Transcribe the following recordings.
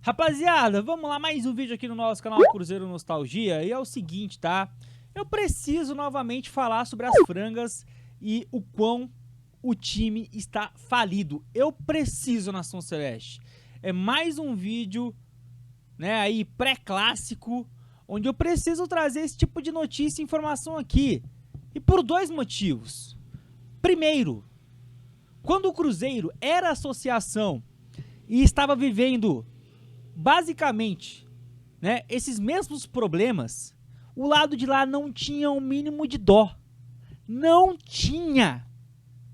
Rapaziada, vamos lá, mais um vídeo aqui no nosso canal Cruzeiro Nostalgia. E é o seguinte, tá? Eu preciso novamente falar sobre as frangas e o quão o time está falido. Eu preciso, Nação Celeste. É mais um vídeo, né, aí pré-clássico, onde eu preciso trazer esse tipo de notícia e informação aqui. E por dois motivos. Primeiro, quando o Cruzeiro era associação e estava vivendo basicamente, né, esses mesmos problemas, o lado de lá não tinha um mínimo de dó. Não tinha.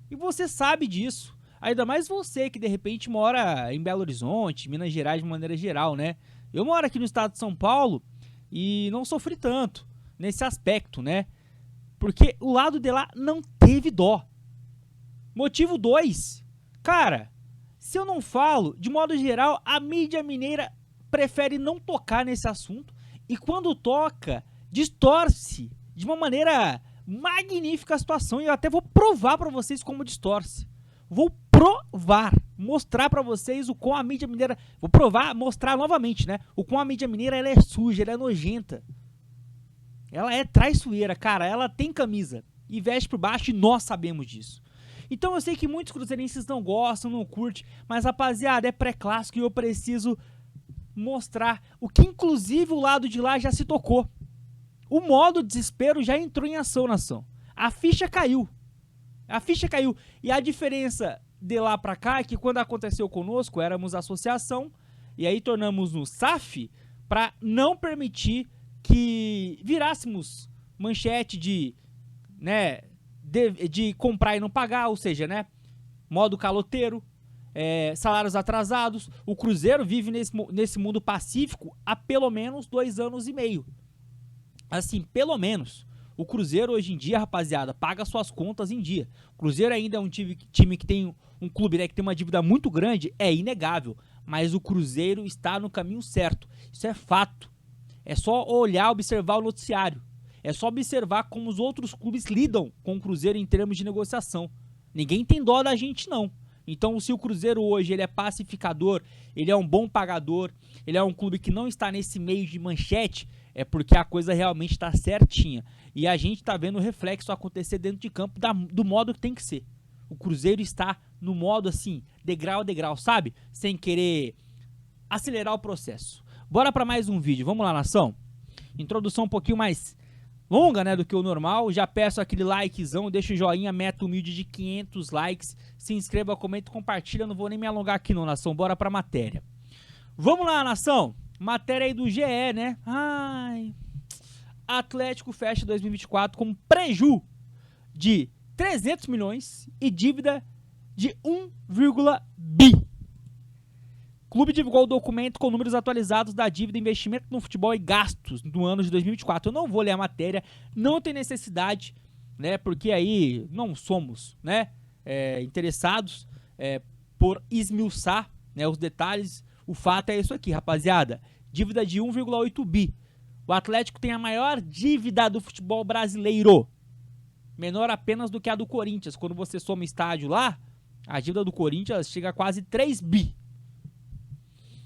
E você sabe disso. Ainda mais você que de repente mora em Belo Horizonte, Minas Gerais de maneira geral, né? Eu moro aqui no estado de São Paulo e não sofri tanto nesse aspecto, né? Porque o lado de lá não teve dó. Motivo 2. Cara, se eu não falo, de modo geral, a mídia mineira prefere não tocar nesse assunto e quando toca, distorce de uma maneira magnífica a situação. E eu até vou provar pra vocês como distorce. Vou provar, mostrar pra vocês o quão a mídia mineira... Vou provar, mostrar novamente, né? O quão a mídia mineira ela é suja, ela é nojenta. Ela é traiçoeira, cara. Ela tem camisa e veste por baixo e nós sabemos disso. Então eu sei que muitos cruzeirenses não gostam, não curtem, mas rapaziada, é pré-clássico e eu preciso mostrar o que inclusive o lado de lá já se tocou. O modo desespero já entrou em ação, nação. A ficha caiu. A ficha caiu. E a diferença de lá pra cá é que quando aconteceu conosco, éramos associação e aí tornamos no SAF pra não permitir que virássemos manchete de, né, de comprar e não pagar, ou seja, né, modo caloteiro, salários atrasados. O Cruzeiro vive nesse mundo pacífico há pelo menos 2 anos e meio. Assim, pelo menos. O Cruzeiro hoje em dia, rapaziada, paga suas contas em dia. O Cruzeiro ainda é um time que tem um clube, né, que tem uma dívida muito grande, é inegável. Mas o Cruzeiro está no caminho certo. Isso é fato. É só olhar, observar o noticiário. É só observar como os outros clubes lidam com o Cruzeiro em termos de negociação. Ninguém tem dó da gente, não. Então, se o Cruzeiro hoje ele é pacificador, ele é um bom pagador, ele é um clube que não está nesse meio de manchete, é porque a coisa realmente está certinha. E a gente está vendo o reflexo acontecer dentro de campo do modo que tem que ser. O Cruzeiro está no modo assim, degrau a degrau, sabe? Sem querer acelerar o processo. Bora para mais um vídeo. Vamos lá, nação? Introdução um pouquinho mais longa, né, do que o normal. Já peço aquele likezão, deixa o joinha, meta humilde de 500 likes. Se inscreva, comenta e compartilha. Não vou nem me alongar aqui não, nação. Bora pra matéria. Vamos lá, nação. Matéria aí do GE, né? Ai. Atlético fecha 2024 com preju de 300 milhões e dívida de 1, bi. Clube divulgou o documento com números atualizados da dívida, investimento no futebol e gastos no ano de 2024. Eu não vou ler a matéria, não tem necessidade, né? Porque aí não somos, né, interessados por esmiuçar, né, os detalhes. O fato é isso aqui, rapaziada. Dívida de 1,8 bi. O Atlético tem a maior dívida do futebol brasileiro. Menor apenas do que a do Corinthians. Quando você soma estádio lá, a dívida do Corinthians chega a quase 3 bi.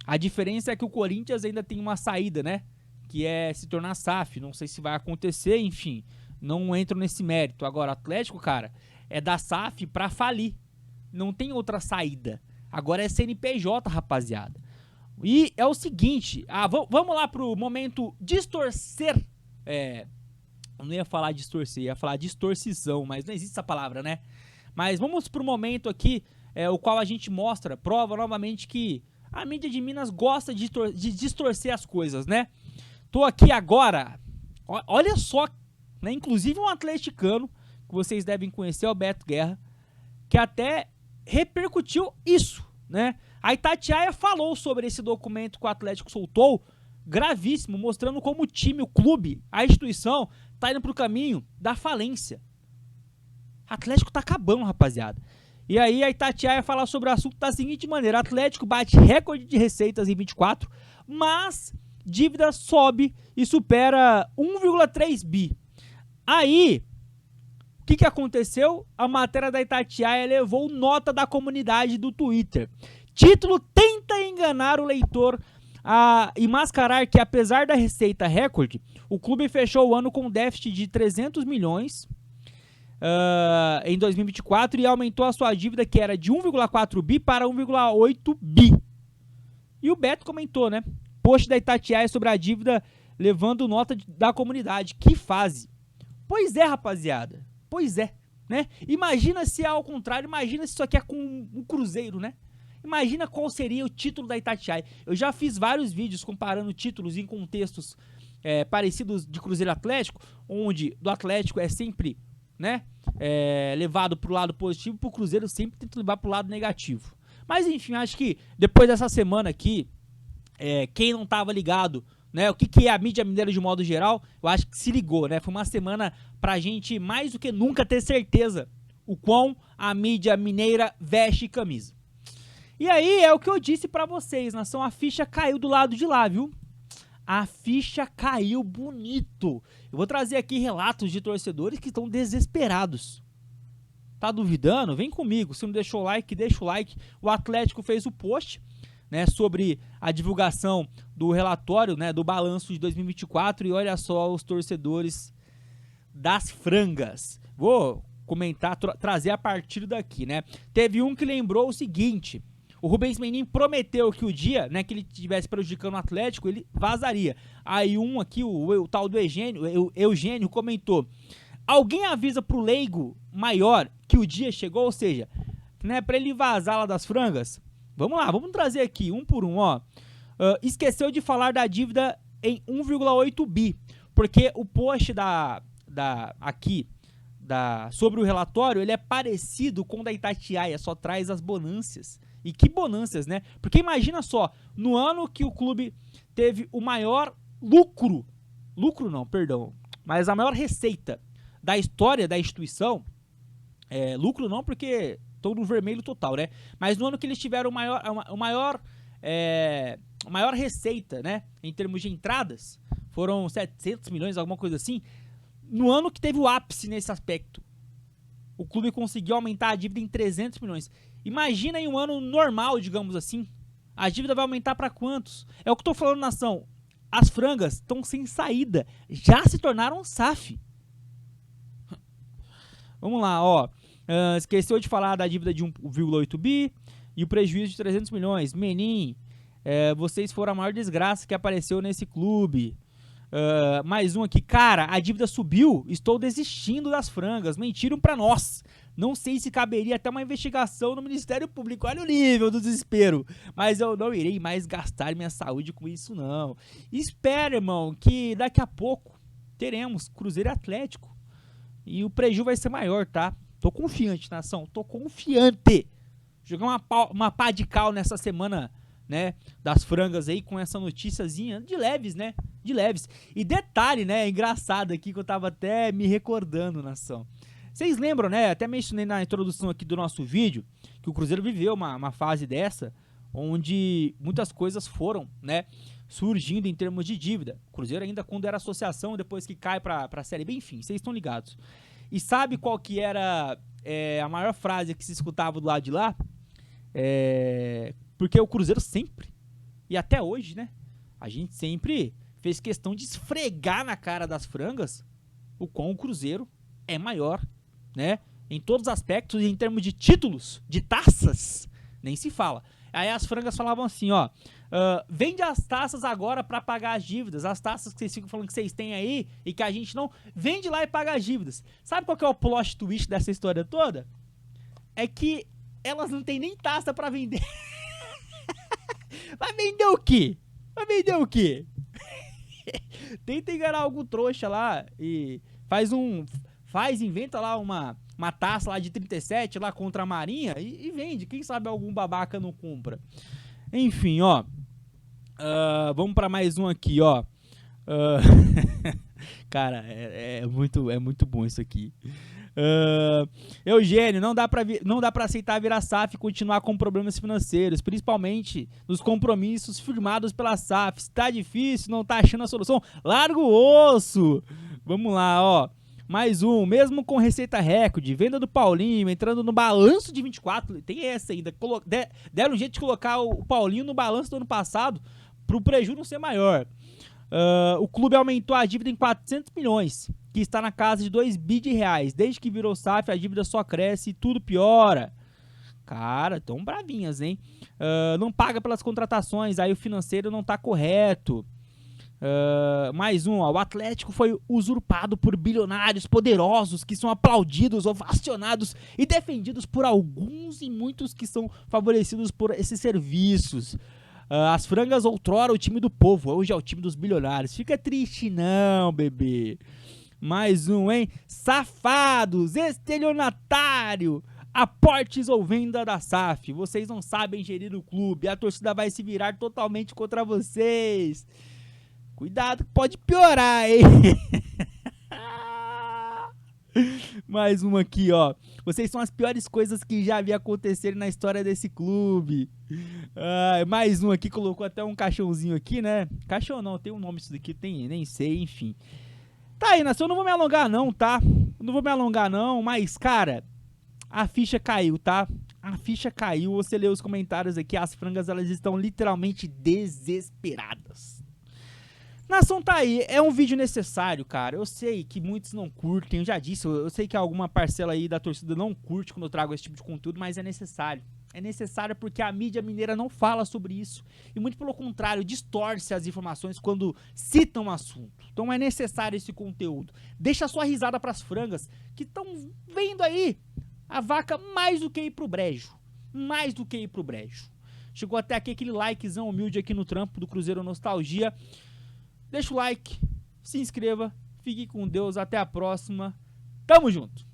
A diferença é que o Corinthians ainda tem uma saída, né? Que é se tornar SAF. Não sei se vai acontecer, enfim. Não entro nesse mérito. Agora, o Atlético, cara, é da SAF pra falir. Não tem outra saída. Agora é CNPJ, rapaziada. E é o seguinte. Vamos lá pro momento distorcer. Eu não ia falar distorcer, ia falar distorção, mas não existe essa palavra, né? Mas vamos pro momento aqui, o qual a gente mostra, prova novamente que a mídia de Minas gosta de distorcer as coisas, né? Tô aqui agora, olha só, né? Inclusive um atleticano, que vocês devem conhecer, é o Beto Guerra, que até repercutiu isso, né? A Itatiaia falou sobre esse documento que o Atlético soltou, gravíssimo, mostrando como o time, o clube, a instituição, tá indo pro caminho da falência. O Atlético tá acabando, rapaziada. E aí a Itatiaia fala sobre o assunto da seguinte maneira: Atlético bate recorde de receitas em 24, mas dívida sobe e supera 1,3 bi. Aí, o que aconteceu? A matéria da Itatiaia levou nota da comunidade do Twitter. Título tenta enganar o leitor e mascarar que, apesar da receita recorde, o clube fechou o ano com um déficit de 300 milhões em 2024 e aumentou a sua dívida, que era de 1,4 bi para 1,8 bi. E o Beto comentou, né? Post da Itatiaia sobre a dívida, levando nota da comunidade. Que fase. Pois é, rapaziada. Pois é, né? Imagina se é ao contrário, imagina se isso aqui é com um Cruzeiro, né? Imagina qual seria o título da Itatiaia. Eu já fiz vários vídeos comparando títulos em contextos parecidos de Cruzeiro Atlético, onde do Atlético é sempre, né, levado pro lado positivo, pro Cruzeiro sempre tenta levar pro lado negativo. Mas enfim, acho que depois dessa semana aqui, quem não tava ligado, né, o que é a mídia mineira de modo geral, eu acho que se ligou, né? Foi uma semana pra gente mais do que nunca ter certeza o quão a mídia mineira veste camisa. E aí é o que eu disse pra vocês, nação, a ficha caiu do lado de lá, viu? A ficha caiu bonito. Eu vou trazer aqui relatos de torcedores que estão desesperados. Tá duvidando? Vem comigo. Se não deixou o like, deixa o like. O Atlético fez o post, né, sobre a divulgação do relatório, né, do balanço de 2024 e olha só os torcedores das frangas. Vou comentar, trazer a partir daqui, né? Teve um que lembrou o seguinte: o Rubens Menin prometeu que o dia, né, que ele estivesse prejudicando o Atlético, ele vazaria. Aí um aqui, o tal do Eugênio comentou: alguém avisa pro leigo maior que o dia chegou, ou seja, né, pra ele vazar lá das frangas. Vamos lá, vamos trazer aqui um por um, ó. Esqueceu de falar da dívida em 1,8 bi, porque o post sobre o relatório, ele é parecido com o da Itatiaia, só traz as bonâncias. E que bonâncias, né? Porque imagina só, no ano que o clube teve o maior mas a maior receita da história da instituição, lucro não porque estou no vermelho total, né? Mas no ano que eles tiveram a maior receita, né, em termos de entradas, foram 700 milhões, alguma coisa assim. No ano que teve o ápice nesse aspecto, o clube conseguiu aumentar a dívida em 300 milhões. Imagina em um ano normal, digamos assim, a dívida vai aumentar para quantos? É o que eu tô falando, nação. As frangas estão sem saída, já se tornaram SAF. Vamos lá, ó. Esqueceu de falar da dívida de 1,8 bi e o prejuízo de 300 milhões. Menin, vocês foram a maior desgraça que apareceu nesse clube. Mais um aqui. Cara, a dívida subiu, estou desistindo das frangas. Mentiram pra nós. Não sei se caberia até uma investigação no Ministério Público. Olha o nível do desespero. Mas eu não irei mais gastar minha saúde com isso, não. Espera, irmão, que daqui a pouco teremos Cruzeiro e Atlético. E o prejuízo vai ser maior, tá? Tô confiante, nação. Tô confiante. Jogar uma pá de cal nessa semana, né, das frangas aí, com essa noticiazinha de leves, né? De leves. E detalhe, né, engraçado aqui que eu tava até me recordando, nação. Vocês lembram, né, até mencionei na introdução aqui do nosso vídeo, que o Cruzeiro viveu uma fase dessa, onde muitas coisas foram, né, surgindo em termos de dívida. O Cruzeiro ainda quando era associação, depois que cai pra Série B, enfim, vocês estão ligados. E sabe qual que era a maior frase que se escutava do lado de lá? Porque o Cruzeiro sempre, e até hoje, né, a gente sempre fez questão de esfregar na cara das frangas o quão o Cruzeiro é maior, né, em todos os aspectos, e em termos de títulos, de taças, nem se fala. Aí as frangas falavam assim, ó, vende as taças agora pra pagar as dívidas, as taças que vocês ficam falando que vocês têm aí e que a gente não, vende lá e paga as dívidas. Sabe qual que é o plot twist dessa história toda? É que elas não têm nem taça pra vender. Vai vender o quê? Vai vender o quê? Tenta enganar algum trouxa lá e inventa lá uma taça lá de 37 lá contra a Marinha e vende. Quem sabe algum babaca não compra. Enfim, ó. Vamos pra mais um aqui, ó. Cara, é muito bom isso aqui. Eugênio, não dá pra aceitar virar SAF e continuar com problemas financeiros, principalmente nos compromissos firmados pela SAF. Se tá difícil, não tá achando a solução, larga o osso. Vamos lá, ó. Mais um, mesmo com receita recorde, venda do Paulinho, entrando no balanço de 24, tem essa ainda, deram um jeito de colocar o Paulinho no balanço do ano passado, pro prejuízo não ser maior. O clube aumentou a dívida em 400 milhões, que está na casa de 2 bi de reais. Desde que virou SAF, a dívida só cresce e tudo piora. Cara, tão bravinhas, hein? Não paga pelas contratações, aí o financeiro não tá correto. Mais um, ó, o Atlético foi usurpado por bilionários poderosos que são aplaudidos, ovacionados e defendidos por alguns e muitos que são favorecidos por esses serviços. As frangas outrora o time do povo, hoje é o time dos bilionários. Fica triste não, bebê. Mais um, hein? Safados, estelionatário, aportes ou venda da SAF. Vocês não sabem gerir o clube, a torcida vai se virar totalmente contra vocês. Cuidado que pode piorar, hein? Mais uma aqui, ó. Vocês são as piores coisas que já havia acontecido na história desse clube. Mais um aqui, colocou até um caixãozinho aqui, né? Caixão não, tem um nome isso daqui, nem sei, enfim. Tá aí, nação, eu não vou me alongar não, tá? Não vou me alongar não, mas, cara, a ficha caiu, tá? A ficha caiu, você lê os comentários aqui, as frangas, elas estão literalmente desesperadas. Nação, tá aí, é um vídeo necessário, cara. Eu sei que muitos não curtem, eu já disse, eu sei que alguma parcela aí da torcida não curte quando eu trago esse tipo de conteúdo, mas é necessário. É necessário porque a mídia mineira não fala sobre isso. E muito pelo contrário, distorce as informações quando citam o assunto. Então é necessário esse conteúdo. Deixa a sua risada pras frangas que estão vendo aí a vaca mais do que ir pro brejo. Mais do que ir pro brejo. Chegou até aqui aquele likezão humilde aqui no trampo do Cruzeiro Nostalgia. Deixa o like, se inscreva, fique com Deus, até a próxima, tamo junto!